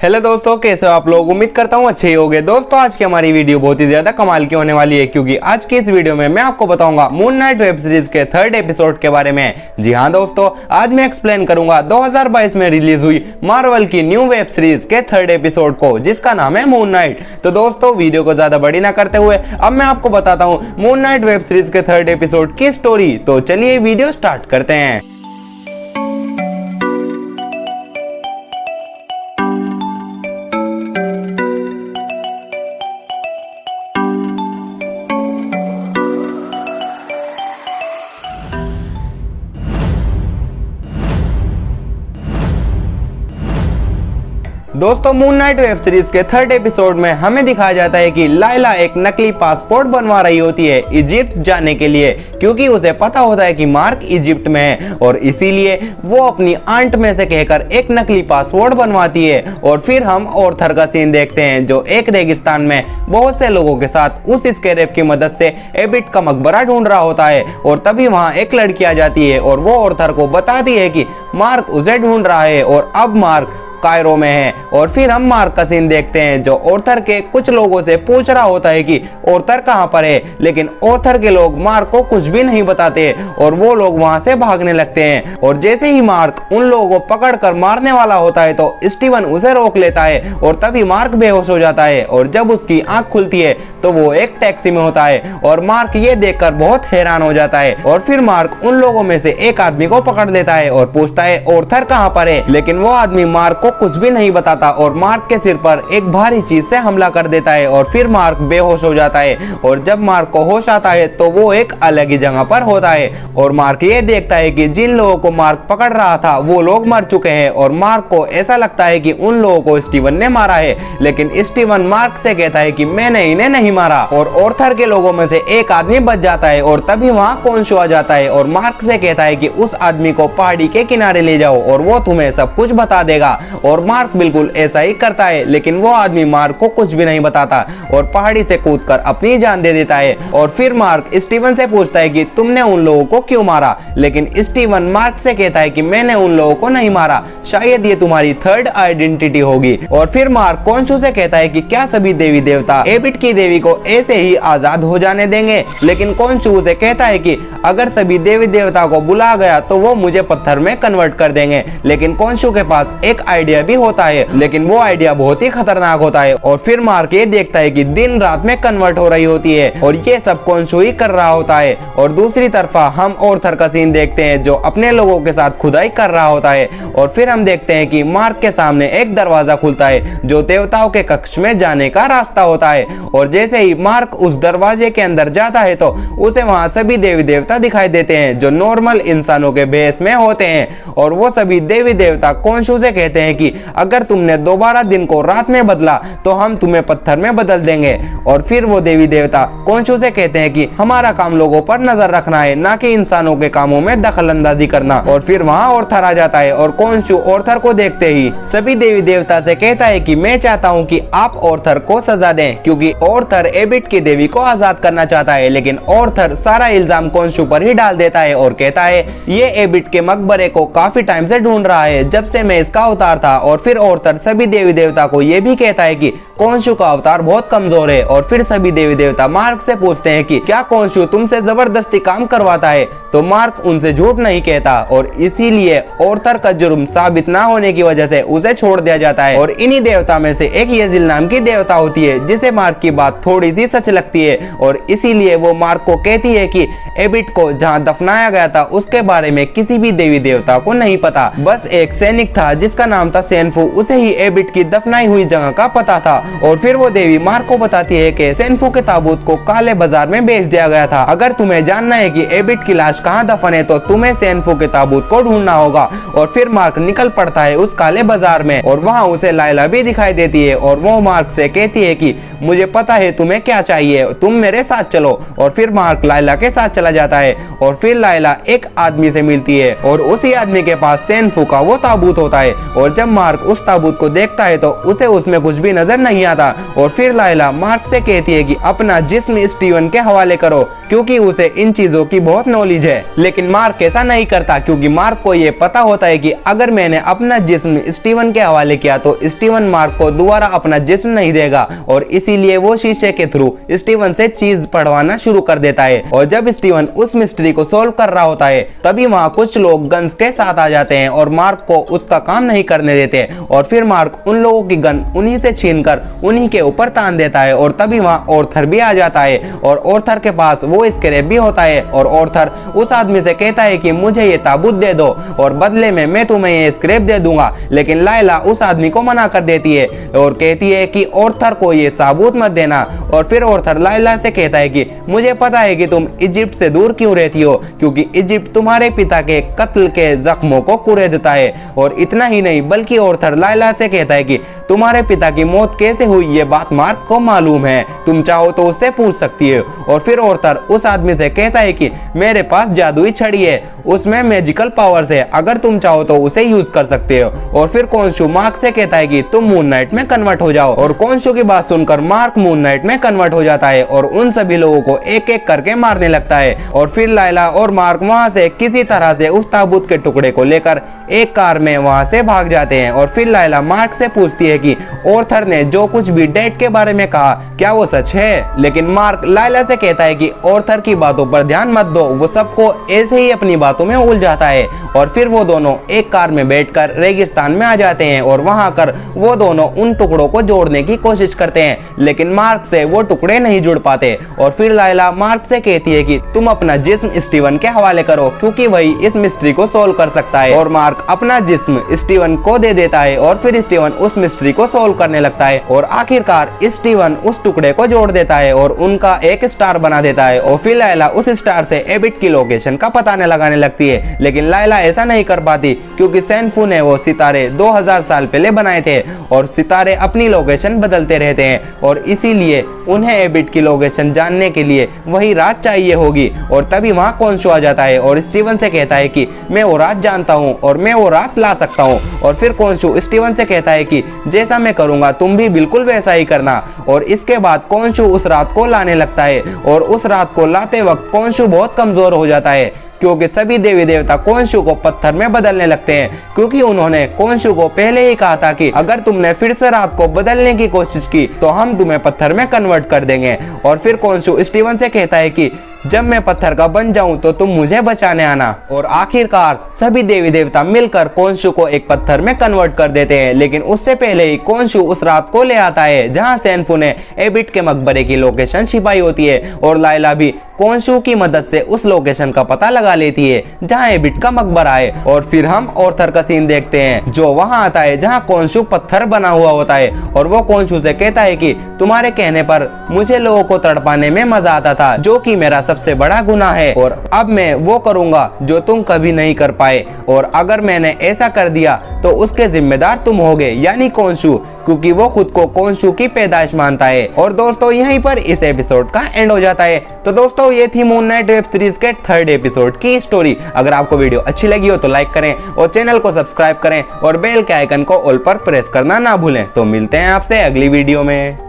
Hello दोस्तों, कैसे हो आप लोग। उम्मीद करता हूँ अच्छे ही होंगे। दोस्तों आज की हमारी वीडियो बहुत ही ज्यादा कमाल की होने वाली है, क्योंकि आज की इस वीडियो में मैं आपको बताऊंगा मून नाइट वेब सीरीज के 3rd एपिसोड के बारे में। जी हाँ दोस्तों, आज मैं एक्सप्लेन करूंगा 2022 में रिलीज हुई मार्वल की न्यू वेब सीरीज के 3rd एपिसोड को, जिसका नाम है मून नाइट। तो दोस्तों वीडियो को ज्यादा बड़ी ना करते हुए अब मैं आपको बताता हूँ मून नाइट वेब सीरीज के 3rd एपिसोड की स्टोरी। तो चलिए वीडियो स्टार्ट करते हैं। दोस्तों मून नाइट वेब सीरीज के 3rd एपिसोड में हमें दिखाया जाता है कि लाइला एक नकली पासपोर्ट बनवा रही होती है इजिप्ट जाने के लिए, क्योंकि उसे पता होता है कि मार्क इजिप्ट में है और इसीलिए वो अपनी आंट में से कहकर एक नकली पासपोर्ट बनवाती है। और फिर हम ऑर्थर का सीन देखते हैं, जो एक रेगिस्तान में बहुत से लोगों के साथ उस स्कैरेब की मदद से एबिट का मकबरा ढूंढ रहा होता है। और तभी वहां एक लड़की आ जाती है और वो ऑर्थर को बताती है कि मार्क उसे ढूंढ रहा है और अब मार्क कायरो में है। और फिर हम मार्क का सीन देखते हैं, जो ऑर्थर के कुछ लोगों से पूछ रहा होता है कि ऑर्थर कहां पर है, लेकिन ऑर्थर के लोग मार्क को कुछ भी नहीं बताते और वो लोग वहां से भागने लगते हैं। और जैसे ही मार्क उन लोगों को पकड़कर मारने वाला होता है तो स्टीवन उसे रोक लेता है और तभी मार्क बेहोश हो जाता है। और जब उसकी आंख खुलती है तो वो एक टैक्सी में होता है और मार्क ये देखकर बहुत हैरान हो जाता है। और फिर मार्क उन लोगों में से एक आदमी को पकड़ लेता है और पूछता है ऑर्थर कहां पर है, लेकिन वो आदमी मार्क को कुछ भी नहीं बताता और मार्क के सिर पर एक भारी चीज से हमला कर देता है और फिर मार्क बेहोश हो जाता है। और जब मार्क को होश आता है तो वो एक अलग ही जगह पर होता है और मार्क ये देखता है कि जिन लोगों को मार्क पकड़ रहा था वो लोग मर चुके हैं। और मार्क को ऐसा लगता है कि उन लोगों को स्टीवन ने मारा है, लेकिन स्टीवन मार्क से कहता है कि मैंने इन्हें नहीं मारा। और ऑर्थर के लोगों में से एक आदमी बच जाता है और तभी वहां कॉन्शो आ जाता है और मार्क से कहता है कि उस आदमी को पहाड़ी के किनारे ले जाओ और वो तुम्हें सब कुछ बता देगा। और मार्क बिल्कुल ऐसा ही करता है, लेकिन वो आदमी मार्क को कुछ भी नहीं बताता और पहाड़ी से कूदकर अपनी जान दे देता है। और फिर मार्क स्टीवन से पूछता है कि तुमने उन लोगों को क्यों मारा, लेकिन स्टीवन मार्क से कहता है कि मैंने उन लोगों को नहीं मारा, शायद ये तुम्हारी 3rd आइडेंटिटी होगी। और फिर मार्क कॉन्शो से कहता है कि क्या सभी देवी देवता एबिट की देवी को ऐसे ही आजाद हो जाने देंगे, लेकिन कॉन्शो से कहता है कि अगर सभी देवी देवता को बुला गया तो वो मुझे पत्थर में कन्वर्ट कर देंगे। लेकिन कॉन्शो के पास एक आइडिया भी होता है, लेकिन वो आइडिया बहुत ही खतरनाक होता है। और फिर मार्क ये देखता है कि दिन रात में कन्वर्ट हो रही होती है और ये सब कॉन्शो ही कर रहा होता है। और दूसरी तरफा हम ऑर्थर का सीन देखते हैं, जो अपने लोगों के साथ खुदाई कर रहा होता है। और फिर हम देखते हैं कि मार्क के सामने एक दरवाजा खुलता है, जो देवताओं के कक्ष में जाने का रास्ता होता है। और जैसे ही मार्क उस दरवाजे के अंदर जाता है तो उसे वहां सभी देवी देवता दिखाई देते हैं, जो नॉर्मल इंसानों के भेष में होते हैं। और वो सभी देवी देवता कॉन्शो से कहते हैं कि अगर तुमने दोबारा दिन को रात में बदला तो हम तुम्हें पत्थर में बदल देंगे। और फिर वो देवी देवता कॉन्शो से कहते हैं कि हमारा काम लोगों पर नजर रखना है, ना कि इंसानों के कामों में दखल अंदाजी करना। और फिर वहाँ ऑर्थर आ जाता है और कॉन्शो ऑर्थर को देखते ही सभी देवी देवता से कहता है कि मैं चाहता हूँ कि आप ऑर्थर को सजा दें, क्योंकि ऑर्थर एबिट की देवी को आजाद करना चाहता है। लेकिन ऑर्थर सारा इल्जाम कॉन्शो पर ही डाल देता है और कहता है ये एबिट के मकबरे को काफी टाइम से ढूंढ रहा है, जब से मैं इसका अवतार था। और फिर ऑर्थर सभी देवी देवता को यह भी कहता है कि कॉन्शो का अवतार बहुत कमजोर है। और फिर सभी देवी देवता मार्क से पूछते हैं कि क्या कॉन्शो तुमसे जबरदस्ती काम करवाता है, तो मार्क उनसे झूठ नहीं कहता और इसीलिए ऑर्थर का जुर्म साबित ना होने की वजह से उसे छोड़ दिया जाता है। और इन्हीं देवता में से एक येजिल नाम की देवता होती है, जिसे मार्क की बात थोड़ी सी सच लगती है और इसीलिए वो मार्क को कहती है कि एबिट को जहाँ दफनाया गया था उसके बारे में किसी भी देवी देवता को नहीं पता, बस एक सैनिक था जिसका नाम था सेनफू, उसे ही एबिट की दफनाई हुई जगह का पता था। और फिर वो देवी मार्क को बताती है कि सेनफू के ताबूत को काले बाजार में बेच दिया गया था। अगर तुम्हें जानना है कि एबिट की लाश कहाँ दफन है तो तुम्हें सेनफू के ताबूत को ढूंढना होगा। और फिर मार्क निकल पड़ता है उस काले बाजार में और वहाँ उसे लाइला भी दिखाई देती है और वो मार्क से कहती है कि मुझे पता है तुम्हें क्या चाहिए, तुम मेरे साथ चलो। और फिर मार्क लाइला के साथ चला जाता है और फिर लाइला एक आदमी से मिलती है और उसी आदमी के पास सेनफू का वो ताबूत होता है। और जब मार्क उस ताबूत को देखता है तो उसे उसमें कुछ भी नजर नहीं आता। और फिर लाइला मार्क से कहती है कि अपना जिस्म स्टीवन के हवाले करो, क्योंकि उसे इन चीजों की बहुत नॉलेज है। है। लेकिन मार्क ऐसा नहीं करता क्योंकि मार्क को ये पता होता है कि अगर मैंने अपना जिस्म स्टीवन के हवाले किया तो स्टीवन मार्क को दोबारा अपना जिस्म नहीं देगा और इसीलिए वो शीशे के थ्रू स्टीवन से चीज पढ़वाना शुरू कर देता है। और जब स्टीवन उस मिस्ट्री को सोल्व कर रहा होता है तभी वहाँ कुछ लोग गन्स के साथ आ जाते हैं और मार्क को उसका काम नहीं करने देते और फिर मार्क उन लोगों की गन उन्हीं से छीनकर उन्हीं के ऊपर तान देता है। और तभी वहाँ ऑर्थर भी आ जाता है और ऑर्थर के पास वो स्क्रैप भी होता है और ऑर्थर उस आदमी से कहता है कि मुझे ये ताबूत दे दो और बदले में मैं तुम्हें ये स्क्रैप दे दूंगा। लेकिन लायला उस आदमी को मना कर देती है और कहती है कि ऑर्थर को ये ताबूत मत देना। और फिर ऑर्थर लायला से कहता है कि मुझे पता है कि तुम इजिप्ट से दूर क्यों रहती हो क्योंकि इजिप्ट तुम्हारे पिता के कत्ल के जख्मों को कुरेदता है। और इतना ही नहीं बल्कि ऑर्थर लायला से कहता है कि तुम्हारे पिता की मौत कैसे हुई ये बात मार्क को मालूम है, तुम चाहो तो उससे पूछ सकती है। और फिर ऑर्थर उस आदमी से कहता है कि मेरे पास जादुई छड़ी है, उसमें मैजिकल पावर्स है, अगर तुम चाहो तो उसे यूज कर सकते हो। और फिर कोंशु मार्क से कहता है कि तुम मून नाइट में कन्वर्ट हो जाओ। और कोंशु की बात सुनकर मार्क मून नाइट में कन्वर्ट हो जाता है और उन सभी लोगों को एक एक करके मारने लगता है। और फिर लायला और मार्क वहां से किसी तरह से उस ताबूत के टुकड़े को लेकर एक कार में वहां से भाग जाते हैं। और फिर लायला मार्क से पूछती है कि ऑर्थर ने जो कुछ भी डेट के बारे में कहा क्या वो सच है। लेकिन मार्क लायला से कहता है कि ऑर्थर की बातों पर ध्यान मत दो, वो सबको ऐसे ही अपनी बातों में उलझाता है। और फिर वो दोनों एक कार में बैठकर रेगिस्तान में आ जाते हैं और वहां कर वो दोनों उन टुकड़ों को जोड़ने की कोशिश करते हैं लेकिन मार्क से वो टुकड़े नहीं जुड़ पाते। और फिर लायला मार्क से कहती है कि तुम अपना जिस्म स्टीवन के हवाले करो क्योंकि वही इस मिस्ट्री को सोल्व कर सकता है। और मार्क अपना जिस्म स्टीवन को दे देता है और फिर स्टीवन उस मिस्ट्री को सोल्व करने लगता है और आखिरकार स्टीवन उस टुकड़े को जोड़ देता है और उनका एक स्टार बना देता है। और फिर लायला उस स्टार से एबिट की लोकेशन का पता लगाने लगती है लेकिन लायला ऐसा नहीं कर पाती क्योंकि सैनफू ने वो सितारे 2000 साल पहले बनाए थे और सितारे अपनी लोकेशन बदलते रहते हैं और इसीलिए उन्हें एबिट की लोकेशन जानने के लिए वही रात चाहिए होगी। और तभी वहाँ कोंशु आ जाता है और स्टीवन से कहता है कि मैं वो रात जानता हूँ और मैं वो रात ला सकता हूँ। और फिर कोंशु स्टीवन से कहता है कि जैसा मैं करूंगा तुम भी बिल्कुल वैसा ही करना। और इसके बाद कोंशु उस रात को लाने लगता है और उस रात को लाते वक्त कोंशु बहुत कमजोर हो जाता है क्योंकि सभी देवी देवता कोंशु को पत्थर में बदलने लगते हैं क्योंकि उन्होंने कोंशु को पहले ही कहा था कि अगर तुमने फिर से रात को बदलने की कोशिश की तो हम तुम्हें पत्थर में कन्वर्ट कर देंगे। और फिर कोंशु स्टीवन से कहता है कि जब मैं पत्थर का बन जाऊं तो तुम मुझे बचाने आना। और आखिरकार सभी देवी देवता मिलकर कोंशु को एक पत्थर में कन्वर्ट कर देते हैं लेकिन उससे पहले ही कोंशु उस रात को ले आता है जहां सैनफू ने एबिट के मकबरे की लोकेशन छिपाई होती है और लायला भी कोंशु की मदद से उस लोकेशन का पता लगा लेती है जहां एबिट का मकबरा है। और फिर हम ऑर्थर का सीन देखते हैं जो वहां आता है जहां कोंशु पत्थर बना हुआ होता है और वो कोंशु से कहता है कि तुम्हारे कहने पर मुझे लोगों को तड़पाने में मजा आता था जो कि मेरा सबसे बड़ा गुनाह है और अब मैं वो करूंगा जो तुम कभी नहीं कर पाए और अगर मैंने ऐसा कर दिया तो उसके जिम्मेदार तुम होगे यानी कोंशु क्योंकि वो खुद को कोंशु की पैदाइश मानता है। और दोस्तों यहीं पर इस एपिसोड का एंड हो जाता है। तो दोस्तों ये थी मून नाइट वेब सीरीज के 3rd एपिसोड की स्टोरी। अगर आपको वीडियो अच्छी लगी हो तो लाइक करें और चैनल को सब्सक्राइब करें और बेल के आइकन को ऑल पर प्रेस करना ना भूलें। तो मिलते हैं आपसे अगली वीडियो में।